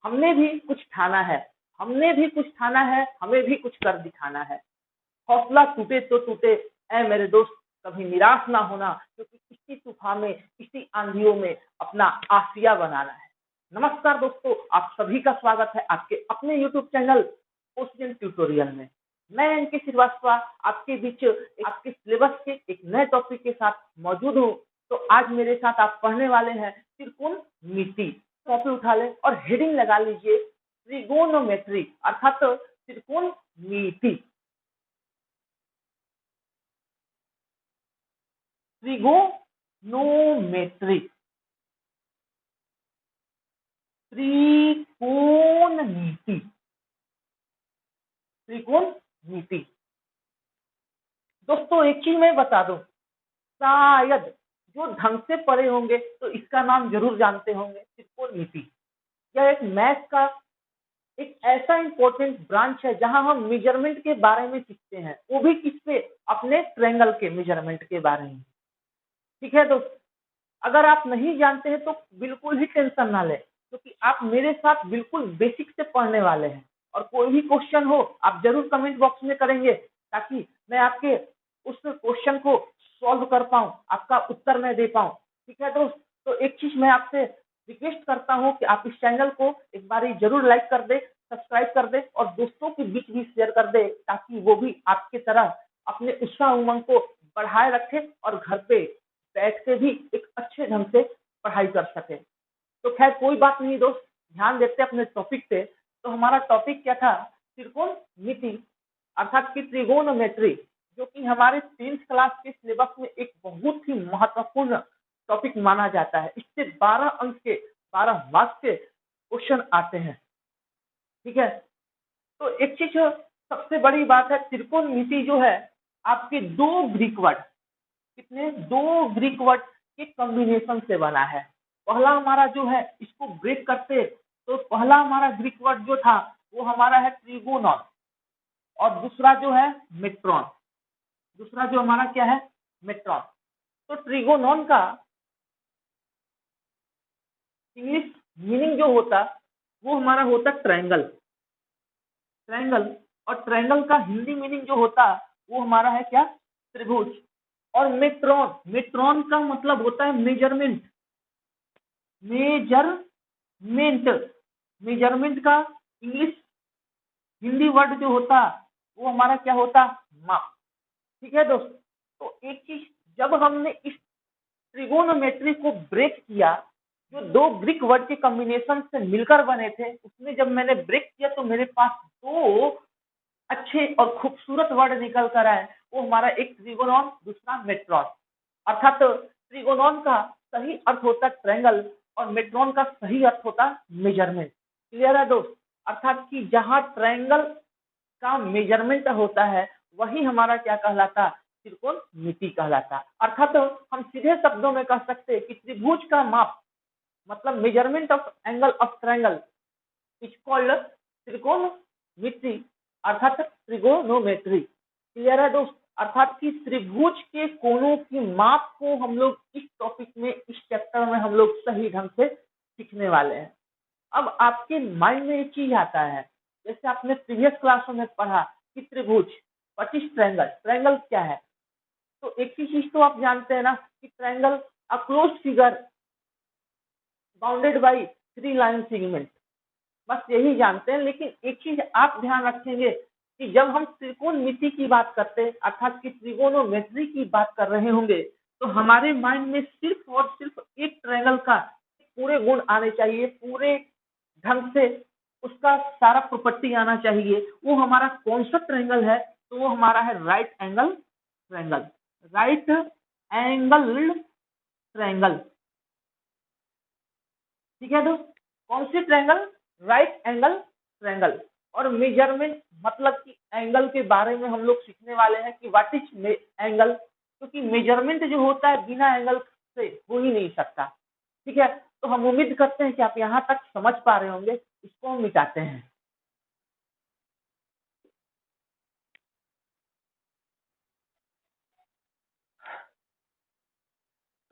हमने भी कुछ ठाना है, हमने भी कुछ ठाना है, हमें भी कुछ कर दिखाना है। हौसला टूटे तो टूटे, ऐ मेरे दोस्त कभी निराश ना होना, क्योंकि इसी तूफान में, इसी आंधियों में अपना आसिया बनाना है। नमस्कार दोस्तों, आप सभी का स्वागत है आपके अपने YouTube चैनल क्वेश्चन ट्यूटोरियल में। मैं इनके श्रीवास्तव आपके बीच आपके सिलेबस के एक नए टॉपिक के साथ मौजूद हूँ। तो आज मेरे साथ आप पढ़ने वाले हैं त्रिकोणमिति। कॉपी उठा लें और हेडिंग लगा लीजिए ट्रिगोनोमेट्री अर्थात त्रिकोणमिति। त्रिगोनोमेट्री, त्रिकोणमिति, त्रिकोणमिति। दोस्तों एक चीज मैं बता दूं, शायद जो ढंग से पढ़े होंगे तो इसका नाम जरूर जानते होंगे, त्रिकोणमिति। यह एक मैथ का एक ऐसा इंपॉर्टेंट ब्रांच है जहां हम मेजरमेंट के बारे में सीखते हैं, वो भी किससे, अपने ट्रायंगल के मेजरमेंट के बारे में। ठीक है दोस्त, अगर आप नहीं जानते हैं तो बिल्कुल ही टेंशन ना लें, क्योंकि आप मेरे साथ बिल्कुल बेसिक से पढ़ने वाले हैं। और कोई भी क्वेश्चन हो आप जरूर कमेंट बॉक्स में करेंगे, ताकि मैं आपके उस क्वेश्चन को सॉल्व कर पाऊं, आपका उत्तर मैं दे पाऊं। ठीक है दोस्त, तो एक चीज मैं आपसे रिक्वेस्ट करता हूं कि आप इस चैनल को एक बार जरूर लाइक कर दे, सब्सक्राइब कर दे और दोस्तों के बीच भी शेयर कर दे, ताकि वो भी आपकी तरह अपने उत्साह उमंग को बढ़ाए रखे और घर पे बैठ के भी एक अच्छे ढंग से पढ़ाई कर सके। तो खैर कोई बात नहीं दोस्त, ध्यान देते अपने टॉपिक पे। तो हमारा टॉपिक क्या था, त्रिकोणमिति अर्थात की ट्रिगोनोमेट्री, जो कि हमारे 10th क्लास के सिलेबस में एक बहुत ही महत्वपूर्ण टॉपिक माना जाता है। इससे 12 अंक के 12 मार्क्स के क्वेश्चन आते हैं। ठीक है, तो एक चीज सबसे बड़ी बात है, त्रिकोणमिति जो है आपके दो ग्रीक वर्ड, कितने, दो ग्रीक वर्ड के कॉम्बिनेशन से बना है। पहला हमारा जो है, इसको ब्रेक करते तो पहला हमारा ग्रीक वर्ड जो था वो हमारा है ट्रिगोनॉन, और दूसरा जो है मेट्रॉन। दूसरा जो हमारा क्या है, मेट्रॉन। तो ट्रिगोनॉन का इंग्लिश मीनिंग जो होता वो हमारा होता ट्रायंगल, ट्रायंगल। और ट्रायंगल का हिंदी मीनिंग जो होता वो हमारा है क्या, त्रिभुज। और मेट्रॉन, मेट्रॉन का मतलब होता है मेजरमेंट, मेजरमेंट। मेजरमेंट का इंग्लिश हिंदी वर्ड जो होता वो हमारा क्या होता, माप। ठीक है दोस्त, तो एक चीज, जब हमने इस ट्रिगोनोमेट्री को ब्रेक किया, जो दो ग्रीक वर्ड के कॉम्बिनेशन से मिलकर बने थे, उसमें जब मैंने ब्रेक किया तो मेरे पास दो अच्छे और खूबसूरत वर्ड निकल कर आए। वो हमारा एक ट्रिगोनॉन, दूसरा मेट्रॉन। अर्थात ट्रिगोनॉन का सही अर्थ होता ट्रायंगल और मेट्रॉन का सही अर्थ होता मेजरमेंट। क्लियर है दोस्त, अर्थात कि जहां ट्रायंगल का मेजरमेंट होता है वही हमारा क्या कहलाता, त्रिकोणमिति कहलाता। अर्थात हम सीधे शब्दों में कह सकते हैं कि त्रिभुज का माप, मतलब measurement of angle of triangle is called त्रिकोणमिति अर्थात ट्रिगोनोमेट्री। क्लियर है दोस्त, अर्थात कि त्रिभुज के कोणों की माप को हम लोग इस टॉपिक में, इस चैप्टर में हम लोग सही ढंग से सीखने वाले हैं। अब आपके माइंड में एक चीज आता है, जैसे आपने प्रीवियस क्लासों में पढ़ा कि त्रिभुज, व्हाट इज ट्रायंगल, ट्रायंगल क्या है। तो एक ही चीज तो आप जानते हैं ना कि triangle a closed figure bounded by 3 line segment, बस यही जानते हैं। लेकिन एक चीज आप ध्यान रखेंगे कि जब हम त्रिकोणमिति की बात करते हैं अर्थात कि ट्रिगोनोमेट्री की बात कर रहे होंगे, तो हमारे माइंड में सिर्फ और सिर्फ एक ट्रायंगल का पूरे गुण आने चाहिए, पूरे ढंग से उसका सारा प्रॉपर्टी आना चाहिए। वो हमारा कौन सा ट्रायंगल है, तो वो हमारा है right angle triangle, right angle triangle. ठीक है दोस्त, कौन सी ट्रायंगल, राइट एंगल ट्रायंगल। और मेजरमेंट मतलब कि एंगल के बारे में हम लोग सीखने वाले हैं कि व्हाट इज एंगल, क्योंकि मेजरमेंट जो होता है बिना एंगल से हो ही नहीं सकता। ठीक है, तो हम उम्मीद करते हैं कि आप यहाँ तक समझ पा रहे होंगे। इसको हम मिटाते हैं।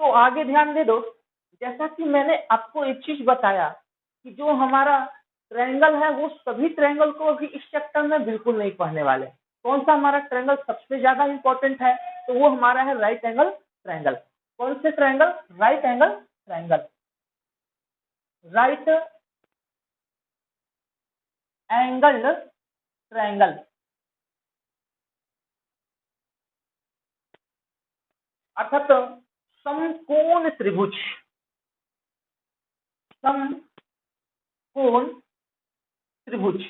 तो आगे ध्यान दे दो, जैसा कि मैंने आपको एक चीज बताया कि जो हमारा ट्रायंगल है वो सभी ट्रायंगल को अभी इस चैप्टर में बिल्कुल नहीं पढ़ने वाले। कौन सा हमारा ट्रायंगल सबसे ज्यादा इंपॉर्टेंट है, तो वो हमारा है राइट एंगल ट्रायंगल। कौन से triangle? Right angle triangle. Right angle triangle अर्थात समकोण त्रिभुज। समकोण त्रिभुज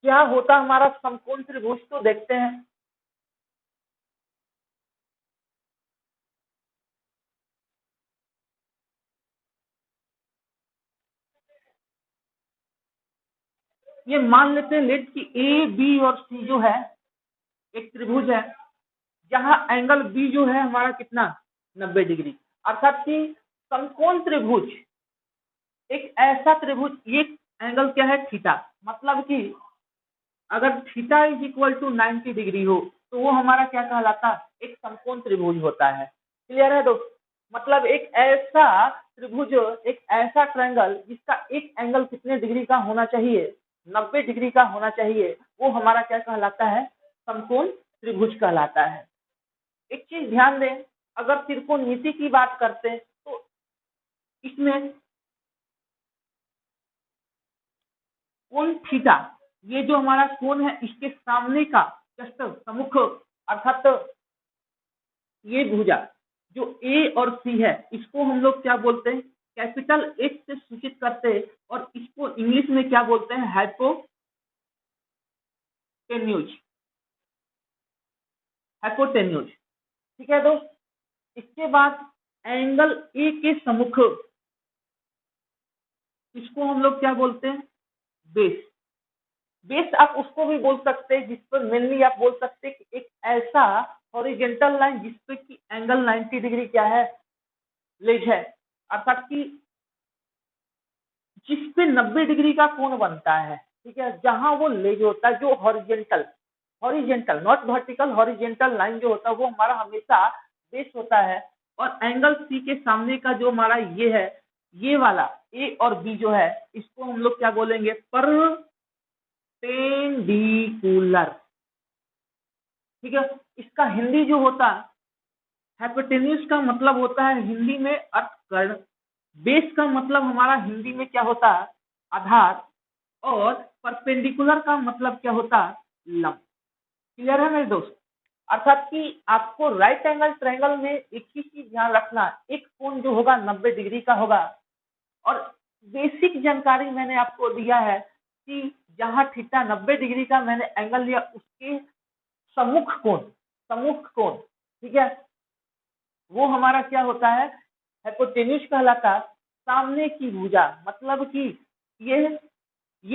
क्या होता हमारा समकोण त्रिभुज, तो देखते हैं। ये मान लेते हैं लेट कि ए बी और सी जो है एक त्रिभुज है, जहां एंगल बी जो है हमारा कितना 90 डिग्री। अर्थात कि समकोण त्रिभुज एक ऐसा त्रिभुज, ये एंगल क्या है थीटा, मतलब कि अगर theta is equal to 90 degree हो तो वो हमारा क्या कहलाता है, एक समकोण त्रिभुज होता है। क्लियर है दोस्त? मतलब एक ऐसा त्रिभुज, एक ऐसा ट्रायंगल जिसका एक एंगल कितने डिग्री का होना चाहिए, 90 डिग्री का होना चाहिए, वो हमारा क्या कहलाता है, समकोण त्रिभुज कहलाता है। एक चीज ध्यान दें, अगर त्रिकोणमिति की बात करते हैं तो इसमें कोण थीटा, ये जो हमारा कोण है इसके सामने का जस्ट सम्मुख, अर्थात ये भुजा जो ए और सी है इसको हम लोग क्या बोलते हैं, कैपिटल एच से सूचित करते हैं, और इसको इंग्लिश में क्या बोलते हैं, हाइपोटेन्यूज। हाइपोटेन्यूज, ठीक है दोस्त। इसके बाद एंगल ए के सम्मुख, इसको हम लोग क्या बोलते हैं, बेस। बेस आप उसको भी बोल सकते हैं जिस पर मेनली आप बोल सकते हैं कि एक ऐसा हॉरिजेंटल लाइन जिसपे कि एंगल 90 डिग्री क्या है, लेज है, अर्थात कि जिसपे 90 डिग्री का कोण बनता है, ठीक है, जहां वो लेज होता है, जो horizontal, horizontal not vertical, horizontal line जो होता है वो हमारा हमेशा बेस होता है। और एंगल सी के सामने का जो हमारा ये है, ये वाला ए और बी जो है, इसको हम लोग क्या बोलेंगे, परपेंडिकुलर। ठीक है, इसका हिंदी जो होता है, हाइपोटेन्यूज का मतलब होता है हिंदी में अर्थकर्ण, बेस का मतलब हमारा हिंदी में क्या होता है, आधार, और परपेंडिकुलर का मतलब क्या होता है, लंब। क्लियर है मेरे दोस्त? अर्थात कि आपको राइट एंगल ट्रायंगल में एक ही चीज ध्यान रखना, एक कोण जो होगा 90 डिग्री का होगा, और बेसिक जानकारी मैंने आपको दिया है कि जहां थीटा 90 डिग्री का मैंने एंगल लिया उसके सम्मुख कोण, सम्मुख कोण, ठीक है, वो हमारा क्या होता है, हाइपोटेन्यूज कहलाता। सामने की भुजा, मतलब कि ये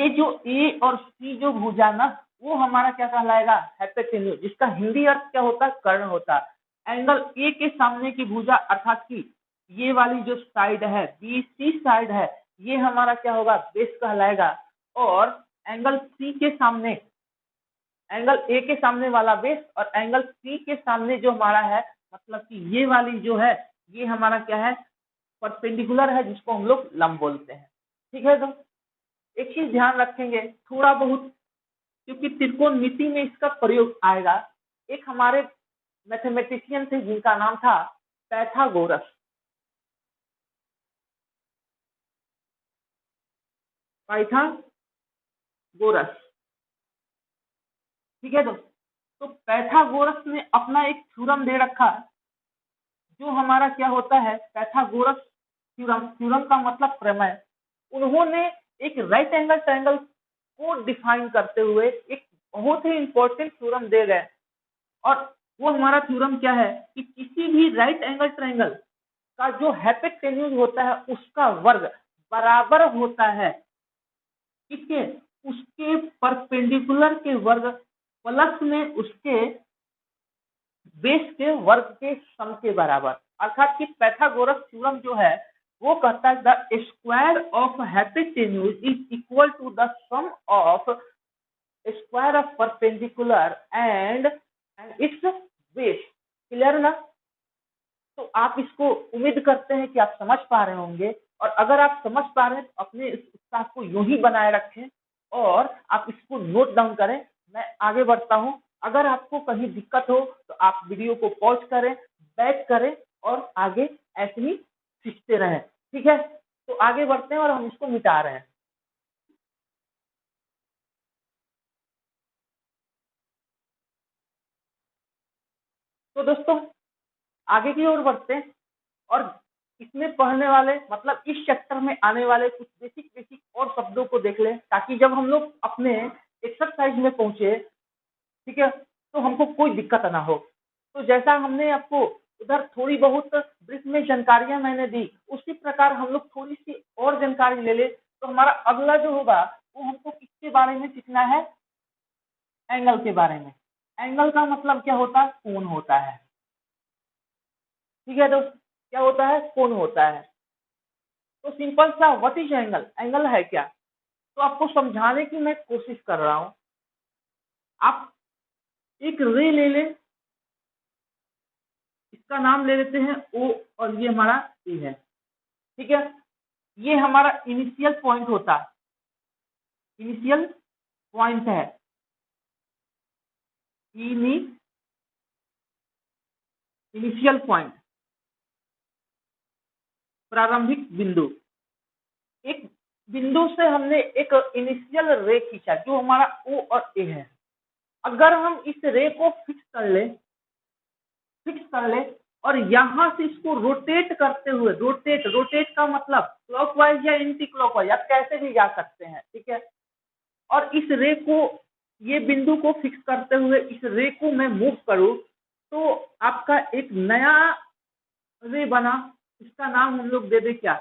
जो ए और सी जो भुजा ना, वो हमारा क्या कहलाएगा, हाइपोटेन्यूज, जिसका हिंदी अर्थ क्या होता है, कर्ण होता है। एंगल ए के सामने की भुजा, अर्थात कि ये वाली जो साइड है, बी सी साइड है, ये हमारा क्या होगा, बेस कहलाएगा। और एंगल सी के सामने, एंगल ए के सामने वाला बेस, और एंगल सी के सामने जो हमारा है, मतलब कि ये वाली जो है, ये हमारा क्या है, परपेंडिकुलर है, जिसको हम लोग लंब बोलते हैं। ठीक है, तो एक चीज ध्यान रखेंगे थोड़ा बहुत, क्योंकि त्रिकोणमिति में इसका प्रयोग आएगा। एक हमारे मैथमेटिशियन थे जिनका नाम था पैथागोरस। पाइथागोरस, ठीक है दोस्त। तो पैथागोरस ने अपना एक थ्योरम दे रखा, जो हमारा क्या होता है, पैथागोरस थ्योरम, थ्योरम का मतलब प्रमेय। उन्होंने एक राइट एंगल ट्रायंगल को डिफाइन करते हुए एक बहुत ही इंपॉर्टेंट थ्योरम दे गए, और वो हमारा थ्योरम क्या है कि किसी भी राइट एंगल ट्रायंगल का जो हाइपोटेन्यूज होता है उसका वर्ग बराबर होता है किसके, उसके परपेंडिकुलर के वर्ग प्लस में उसके बेस के वर्ग के सम के बराबर। अर्थात कि पैथागोरस थ्योरम जो है वो कहता है the square of hypotenuse is equal to the sum of square of perpendicular and its base. Clear ना? तो आप इसको उम्मीद करते हैं कि आप समझ पा रहे होंगे और अगर आप समझ पा रहे हैं तो अपने इस उत्साह को यूं ही बनाए रखें और आप इसको नोट डाउन करें। मैं आगे बढ़ता हूं। अगर आपको कहीं दिक्कत हो तो आप वीडियो को पॉज करें, बैक करें और आगे ऐसे ही सीखते रहें। ठीक है, तो आगे बढ़ते हैं और हम इसको मिटा रहे हैं। तो दोस्तों आगे की ओर बढ़ते हैं और इसमें पढ़ने वाले मतलब इस चैप्टर में आने वाले कुछ बेसिक बेसिक और शब्दों को देख लें, ताकि जब हम लोग अपने एक्सरसाइज में पहुंचे, ठीक है, तो हमको कोई दिक्कत ना हो। तो जैसा हमने आपको उधर थोड़ी बहुत ब्रीफ में जानकारियां मैंने दी, उसी प्रकार हम लोग थोड़ी सी और जानकारी ले ले तो हमारा अगला जो होगा वो हमको किसके बारे में सीखना है? एंगल के बारे में। एंगल का मतलब क्या होता है? कोण होता है। ठीक है दोस्त, क्या होता है? कोण होता है। तो सिंपल सा व्हाट इज एंगल? एंगल है क्या? तो आपको समझाने की मैं कोशिश कर रहा हूं। आप एक रे ले लें, इसका नाम ले लेते हैं ओ और ये हमारा ए है। ठीक है, ये हमारा इनिशियल पॉइंट होता है, इनिशियल पॉइंट है, इनिशियल पॉइंट, प्रारंभिक बिंदु। एक बिंदु से हमने एक इनिशियल रे खींचा जो हमारा ओ और ए है। अगर हम इस रे को फिक्स कर ले और यहां से इसको रोटेट करते हुए, रोटेट का मतलब क्लॉकवाइज या एंटी क्लॉकवाइज, आप कैसे भी जा सकते हैं। ठीक है, और इस रे को, ये बिंदु को फिक्स करते हुए इस रे को मैं मूव करूं तो आपका एक नया रे बना, इसका नाम हम लोग दे दे क्या?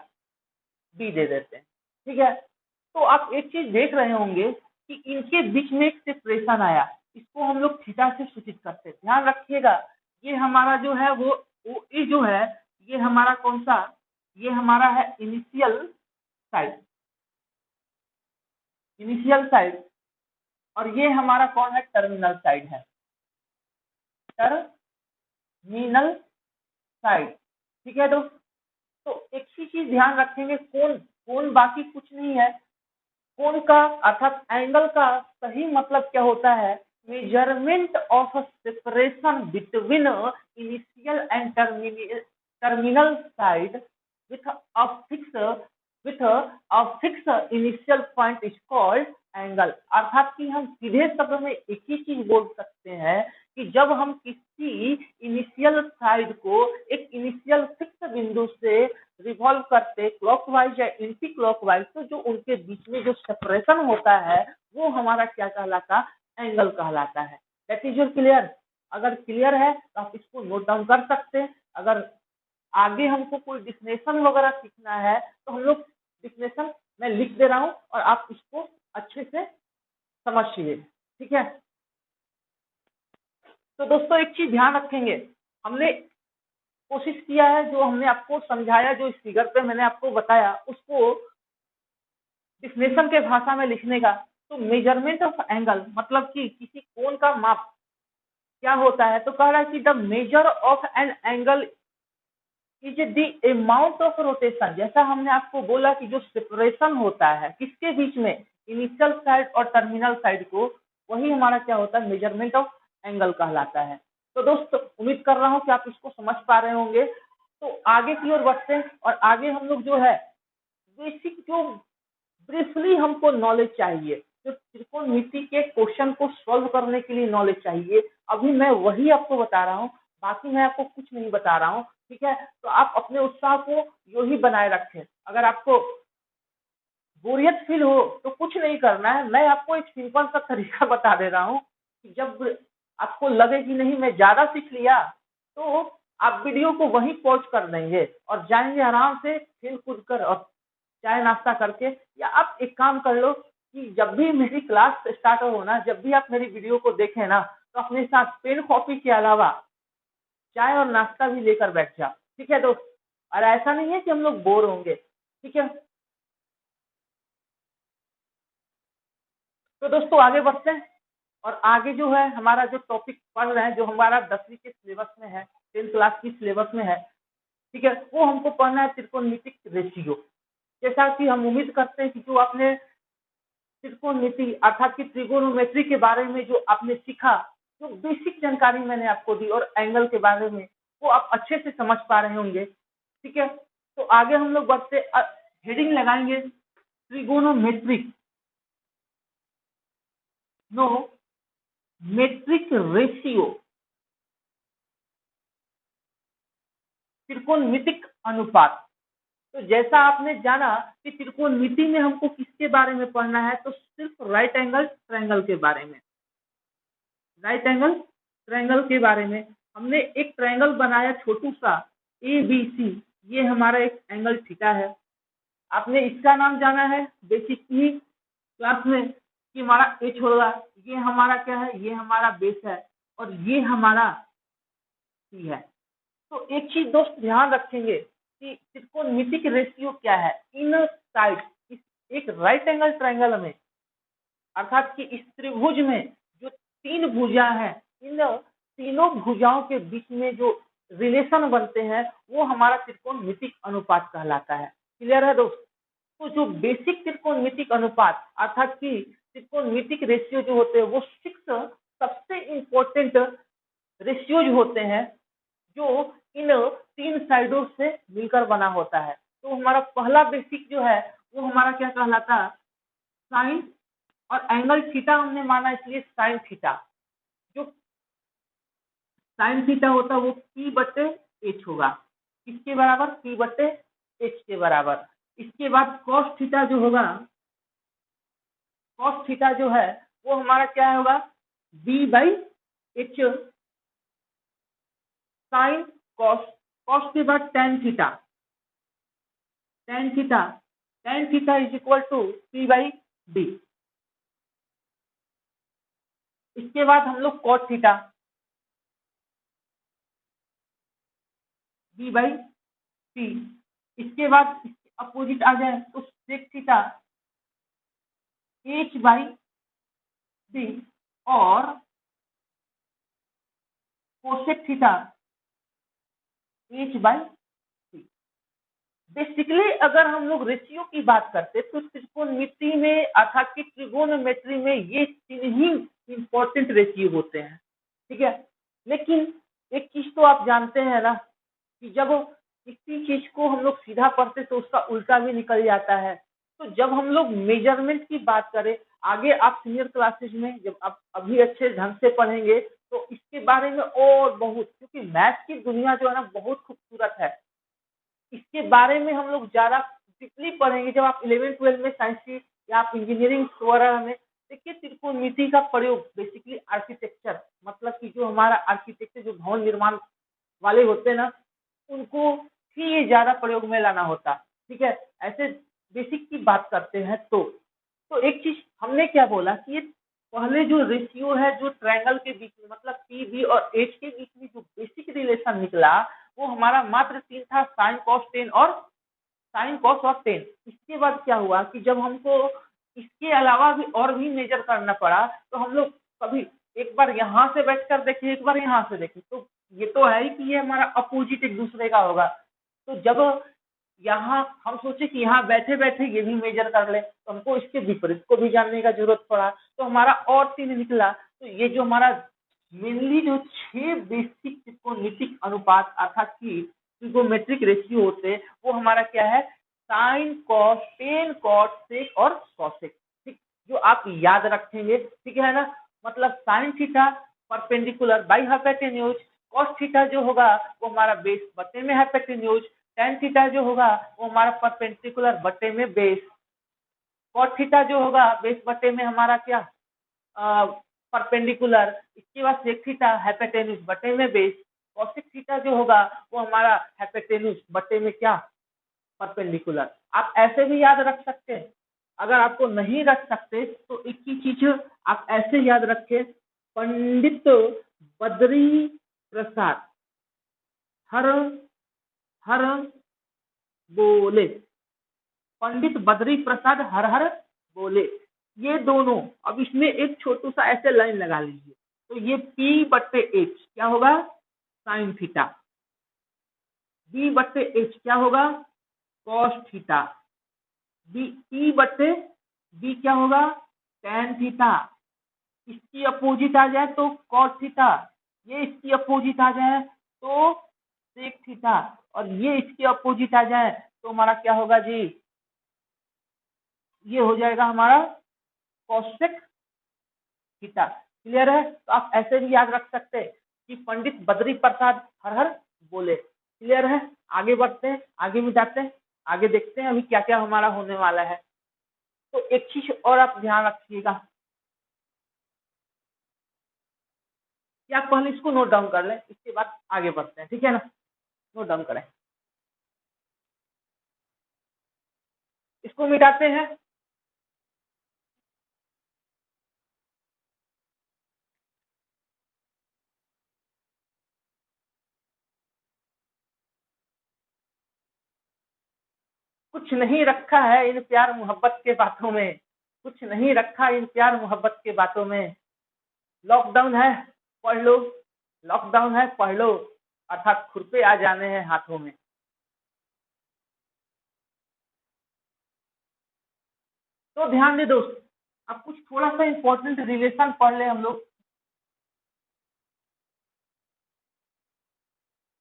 बी दे देते हैं। ठीक है, तो आप एक चीज देख रहे होंगे कि इनके बीच में एक सेपरेशन आया, इसको हम लोग थीटा से सूचित करते हैं। ध्यान रखिएगा, ये हमारा जो है वो ये जो है ये हमारा कौन सा? ये हमारा है इनिशियल साइड, इनिशियल साइड, और ये हमारा कौन है? टर्मिनल साइड है, टर्मिनल साइड। ठीक है दोस्त, तो एक ही चीज ध्यान रखेंगे, कोण, कोण बाकी कुछ नहीं है। कोण का अर्थात एंगल का सही मतलब क्या होता है? Measurement of separation between initial and terminal side with a fixed with a fixed initial point is called angle. अर्थात कि हम सीधे शब्द में एक ही चीज बोल सकते हैं कि जब हम किसी इनिशियल साइड को एक इनिशियल फिक्स बिंदु से रिवॉल्व करते क्लॉकवाइज या एंटी क्लॉकवाइज, तो जो उनके बीच में जो सेपरेशन होता है वो हमारा क्या कहलाता? एंगल कहलाता है। That is your clear? अगर क्लियर है तो आप इसको नोट डाउन कर सकते हैं। अगर आगे हमको कोई डिफिनेशन वगैरह सीखना है तो हम लोग डिफिनेशन मैं लिख दे रहा हूं और आप इसको अच्छे से समझिए। ठीक है, तो दोस्तों एक चीज ध्यान रखेंगे, हमने कोशिश किया है, जो हमने आपको समझाया, जो इस फिगर पे मैंने आपको बताया, उसको डिफिनेशन के भाषा में लिखने का। तो मेजरमेंट ऑफ एंगल मतलब कि किसी कोण का माप क्या होता है? तो कह रहा है कि the measure of an angle is the amount of rotation. जैसा हमने आपको बोला कि जो सेपरेशन होता है किसके बीच में? इनिशियल साइड और टर्मिनल साइड को, वही हमारा क्या होता है? मेजरमेंट ऑफ एंगल कहलाता है। तो दोस्तों उम्मीद कर रहा हूं कि आप इसको समझ पा रहे होंगे। तो आगे की ओर बढ़ते हैं और आगे हम लोग जो है बेसिक जो ब्रीफली हमको नॉलेज चाहिए, जो त्रिकोणमिति के क्वेश्चन को सॉल्व करने के लिए नॉलेज चाहिए, अभी मैं वही आपको बता रहा हूँ, बाकी मैं आपको कुछ नहीं बता रहा हूँ। ठीक है, तो आप अपने उत्साह को यू ही बनाए रखें। अगर आपको बोरियत फील हो तो कुछ नहीं करना है, मैं आपको एक सिंपल सा तरीका बता दे रहा हूँ कि जब आपको लगे कि नहीं मैं ज्यादा सीख लिया, तो आप वीडियो को वहीं पॉज कर देंगे और जाएंगे आराम से खेल कूद कर और चाय नाश्ता करके। या आप एक काम कर लो कि जब भी मेरी क्लास स्टार्ट हो ना, जब भी आप मेरी वीडियो को देखें ना, तो अपने साथ पेन कॉपी के अलावा चाय और नाश्ता भी लेकर बैठ जाओ। ठीक है दोस्त, और ऐसा नहीं है कि हम लोग बोर होंगे। ठीक है, तो दोस्तों आगे बढ़ते हैं और आगे जो है हमारा जो टॉपिक पढ़ रहे हैं, जो हमारा 10वीं के सिलेबस में है, 10th क्लास की सिलेबस में है, ठीक है, वो हमको पढ़ना है त्रिकोणमितिक रेशियो। जैसा कि हम उम्मीद करते हैं कि जो आपने त्रिकोणमिति अर्थात कि ट्रिगोनोमेट्री के बारे में जो आपने सीखा, जो बेसिक जानकारी मैंने आपको दी और एंगल के बारे में, वो आप अच्छे से समझ पा रहे होंगे। ठीक है, तो आगे हम लोग बढ़ते हेडिंग लगाएंगे ट्रिगोनोमेट्रिक नो मेट्रिक रेशियो, त्रिकोणमितिक अनुपात। तो जैसा आपने जाना कि त्रिकोणमिति में हमको किसके बारे में पढ़ना है, तो सिर्फ राइट एंगल ट्रायंगल के बारे में। राइट एंगल ट्रायंगल के बारे में हमने एक ट्रायंगल बनाया छोटू सा ABC, ये हमारा एक एंगल थीटा है। आपने इसका नाम जाना है बेसिक ही क्लास में कि हमारा एच होगा, ये हमारा क्या है, ये हमारा बेस है और ये हमारा सी है। तो एक चीज दोस्त ध्यान रखेंगे कि त्रिकोणमितिक रेशियो क्या है इन साइड, इस एक राइट एंगल ट्रायंगल में, अर्थात कि इस त्रिभुज में जो तीन भुजा है, इन तीनों भुजाओं के बीच में जो रिलेशन बनते हैं वो हमारा त्रिकोणमितिक अनुपात कहलाता है। क्लियर है दोस्त? तो जो बेसिक त्रिकोणमितिक अनुपात अर्थात कि त्रिकोणमितिक रेशियो जो होते हैं वो 6 सबसे इंपॉर्टेंट रेशियोज होते हैं जो इन तीन साइडों से मिलकर बना होता है। तो हमारा पहला बेसिक जो है वो हमारा क्या कहलाता है, साइन, और एंगल थीटा हमने माना इसलिए साइन थीटा। जो साइन थीटा होता है वो P/H होगा, किसके बराबर, P/H के बराबर। इसके बाद कॉस थीटा जो होगा, कॉस थीटा जो है वो हमारा क्या होगा, B/H साइन कॉस। कॉस के बाद tan theta, tan theta, tan theta is equal to P/D। इसके बाद हम लोग कॉट थीटा, B/T। इसके बाद अपोजिट आ जाए तो सेक थीटा, H/D, और कोसेक थीटा, H/C। बेसिकली अगर हम लोग रेशियो की बात करते तो त्रिकोणमिति में अर्थात कि ट्रिगोनोमेट्री में ये तीन ही इंपॉर्टेंट रेशियो होते हैं। ठीक है, लेकिन एक चीज तो आप जानते हैं ना कि जब किसी चीज को हम लोग सीधा पढ़ते तो उसका उल्टा भी निकल जाता है। तो जब हम लोग मेजरमेंट की बात करें, आगे आप सीनियर क्लासेज में जब आप अभी अच्छे ढंग से पढ़ेंगे तो इसके बारे में और बहुत, क्योंकि मैथ की दुनिया जो है ना बहुत खूबसूरत है, इसके बारे में हम लोग ज्यादा डीपली पढ़ेंगे जब आप 11th-12 में साइंस की या आप इंजीनियरिंग वगैरह में। देखिए त्रिकोणमिति का प्रयोग बेसिकली आर्किटेक्चर, मतलब कि जो हमारा आर्किटेक्चर जो भवन निर्माण वाले होते हैं ना, उनको ही ये ज्यादा प्रयोग में लाना होता। ठीक है, ऐसे बेसिक की बात करते हैं तो एक चीज हमने क्या बोला कि ये पहले जो रेशियो है जो ट्रायंगल के बीच में मतलब P/B और H के बीच में जो बेसिक रिलेशन निकला वो हमारा मात्र 3 था, साइन कॉस टेन और साइन कॉस और टेन। इसके बाद क्या हुआ कि जब हमको इसके अलावा भी और भी मेजर करना पड़ा तो हम लोग कभी एक बार यहाँ से बैठकर देखें, एक बार यहाँ से देखें, तो ये तो है ही कि ये हमारा अपोजिट एक दूसरे का होगा। तो जब यहाँ हम सोचे कि यहाँ बैठे बैठे ये भी मेजर कर ले तो हमको इसके विपरीत को भी जानने का जरूरत पड़ा, तो हमारा और 3 निकला। तो ये जो हमारा मेनली जो 6 बेसिक त्रिकोणमितिक अनुपात अर्थात कि ट्रिगोमेट्रिक रेशियो होते हैं वो हमारा क्या है, sine cos tan cot sec और कॉसेक। ठीक, जो आप याद रखेंगे, ठीक है ना, मतलब sine theta perpendicular by hypotenuse, cos theta जो होगा वो हमारा बेस बटे में हाइपोटेन्यूज, टेन थीटा जो होगा वो हमारा परपेंडिकुलर बटे में बेस, कॉट थीटा जो होगा बेस बटे में हमारा क्या परपेंडिकुलर, इसके बाद सेक थीटा हाइपोटेन्यूज बटे में बेस, कॉसेक थीटा जो होगा वो हमारा हाइपोटेन्यूज बटे में क्या परपेंडिकुलर। आप ऐसे भी याद रख सकते हैं। अगर आपको नहीं रख सकते तो एक ही चीज आप ऐसे याद रखें, पंडित बद्री प्रसाद हर हर बोले, पंडित बद्री प्रसाद हर हर बोले, ये दोनों। अब इसमें एक छोटू सा ऐसे लाइन लगा लीजिए, तो ये P/H क्या होगा, साइन थीटा, B/H क्या होगा, कॉस थीटा, बी ई बटे बी क्या होगा tan थीटा, इसकी अपोजिट आ जाए तो cos थीटा, ये इसकी अपोजिट आ जाए तो sec थीटा, और ये इसके अपोजिट आ जाए तो हमारा क्या होगा जी, ये हो जाएगा हमारा cosec थीटा। क्लियर है? तो आप ऐसे भी याद रख सकते हैं कि पंडित बद्री प्रसाद हर हर बोले। क्लियर है? आगे बढ़ते हैं, आगे भी जाते हैं, आगे देखते हैं अभी क्या क्या हमारा होने वाला है। तो एक चीज और आप ध्यान रखिएगा कि आप पहले इसको नोट डाउन कर लें, इसके बाद आगे बढ़ते हैं, ठीक है ना? नोट डाउन करें, इसको मिटाते हैं। कुछ नहीं रखा है इन प्यार मोहब्बत के बातों में, कुछ नहीं रखा इन प्यार मोहब्बत के बातों में, लॉकडाउन है पढ़ लो, लॉकडाउन है पढ़ लो, अर्थात खुरपे आ जाने हैं हाथों में। तो ध्यान दे दोस्त, अब कुछ थोड़ा सा इंपॉर्टेंट रिलेशन पढ़ ले हम लोग।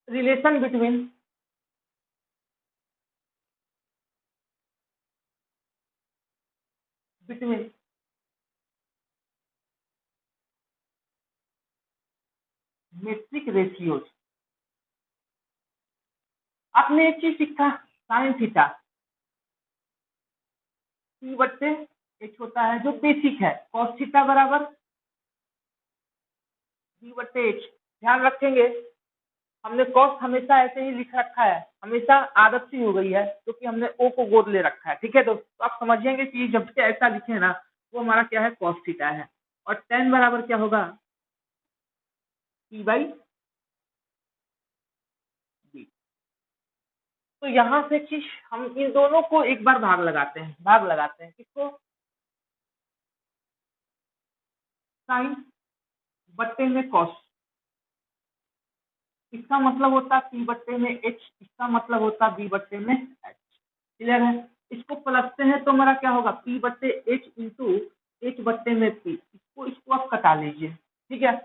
Relation between between metric ratios. आपने एक चीज सीखा, साइन थीटा टी बट्टे एच होता है जो बेसिक है, कॉस थीटा बराबर डी बट्टे एच। ध्यान रखेंगे हमने कॉस हमेशा ऐसे ही लिख रखा है, हमेशा आदत सी हो गई है क्योंकि हमने ओ को गोद ले रखा है। ठीक है दोस्त, तो आप समझिएंगे कि जब से ऐसा लिखे ना वो हमारा क्या है, कॉस थीटा है। और टेन बराबर क्या होगा, टी बाई डी। तो यहाँ से चीज हम इन दोनों को एक बार भाग लगाते हैं, भाग लगाते हैं किसको, साइन बट्टे में कॉस, इसका मतलब होता है पी बट्टे में एच, इसका मतलब होता है बी बट्टे में एच। क्लियर है? इसको पलटते हैं तो हमारा क्या होगा, पी बट्टे एच इंटू एच बट्टे में पी, इसको आप कटा लीजिए। ठीक है?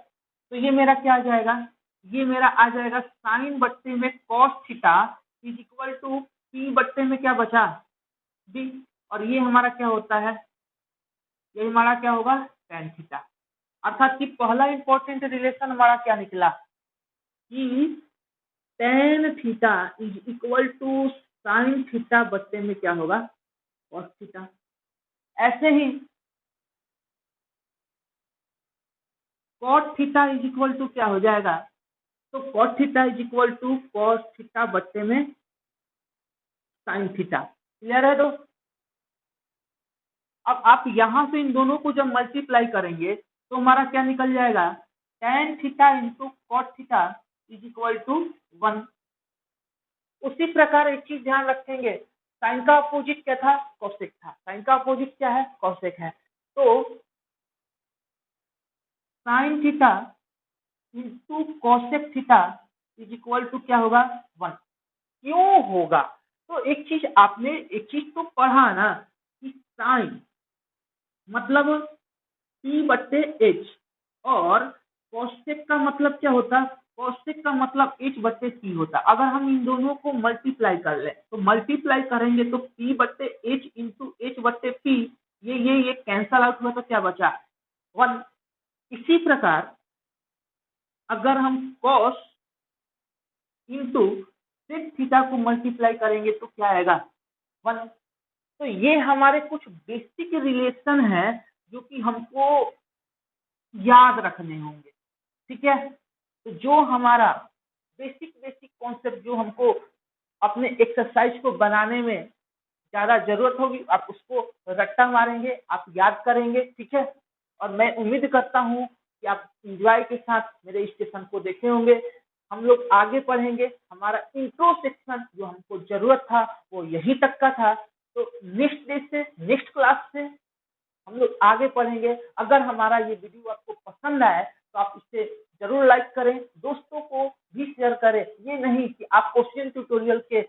तो ये मेरा क्या आ जाएगा, ये मेरा आ जाएगा साइन बट्टे में cos theta is equal to P बट्टे में क्या बचा, बी, और ये हमारा क्या होता है, ये हमारा क्या होगा, टेन थीटा। अर्थात कि पहला इंपॉर्टेंट रिलेशन हमारा क्या निकला कि tan theta is equal to sine theta बट्टे में क्या होगा, कॉस थीटा। ऐसे ही cot theta is equal to क्या हो जाएगा, तो cot theta is equal to cos theta बट्टे में साइन थीटा। क्लियर है दोस्त? अब आप यहां से इन दोनों को जब मल्टीप्लाई करेंगे तो हमारा क्या निकल जाएगा, tan theta into cot theta is equal to 1। उसी प्रकार एक चीज ध्यान रखेंगे, साइन का अपोजिट क्या था, कॉसेक था, साइन का अपोजिट क्या है, कॉसेक है। तो sine theta into cosec theta is equal to क्या होगा, 1। क्यों होगा, तो एक चीज तो पढ़ा ना कि साइन मतलब पी बट्टे एच, और कॉसेक का मतलब क्या होता, कॉसेक का मतलब एच बट्टे पी होता। अगर हम इन दोनों को मल्टीप्लाई कर ले तो मल्टीप्लाई करेंगे तो पी बट्टे एच इंटू एच बट्टे पी, ये कैंसल आउट हुआ तो क्या बचा, 1। इसी प्रकार अगर हम कॉस इंटू सेक थीटा को मल्टीप्लाई करेंगे तो क्या आएगा, 1। तो ये हमारे कुछ बेसिक रिलेशन है जो कि हमको याद रखने होंगे। ठीक है? तो जो हमारा बेसिक कॉन्सेप्ट जो हमको अपने एक्सरसाइज को बनाने में ज्यादा जरूरत होगी, आप उसको रट्टा मारेंगे, आप याद करेंगे। ठीक है? और मैं उम्मीद करता हूँ कि आप इंजॉय के साथ मेरे इस सेशन को देखे होंगे। हम लोग आगे पढ़ेंगे, हमारा इंट्रो सेक्शन जो हमको जरूरत था वो यही तक का था। तो नेक्स्ट डे से, नेक्स्ट क्लास से हम लोग आगे पढ़ेंगे। अगर हमारा ये वीडियो आपको पसंद आए तो आप इसे जरूर लाइक करें, दोस्तों को भी शेयर करें। ये नहीं कि आप क्वेश्चन ट्यूटोरियल के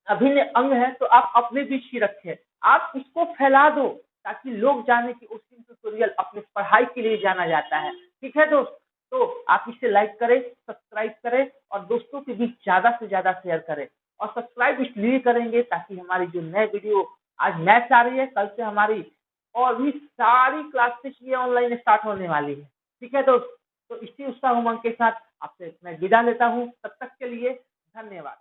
अभिन्न अंग है तो आप अपने बीच ही रखें। आप इसको फैला दो ताकि लोग जाने कि ओशियन ट्यूटोरियल अपनी पढ़ाई के लिए जाना जाता है। ठीक है दोस्त, तो आप इसे लाइक करें, सब्सक्राइब करें और दोस्तों के बीच ज्यादा से ज्यादा शेयर करें। और सब्सक्राइब इसलिए करेंगे ताकि हमारी जो नए वीडियो, आज मैथ्स आ रही है, कल से हमारी और भी सारी क्लासेस ये ऑनलाइन स्टार्ट होने वाली है। ठीक है दोस्त, तो इसी उत्साह उमंग के साथ आपसे मैं विदा लेता हूँ। तब तक के लिए धन्यवाद।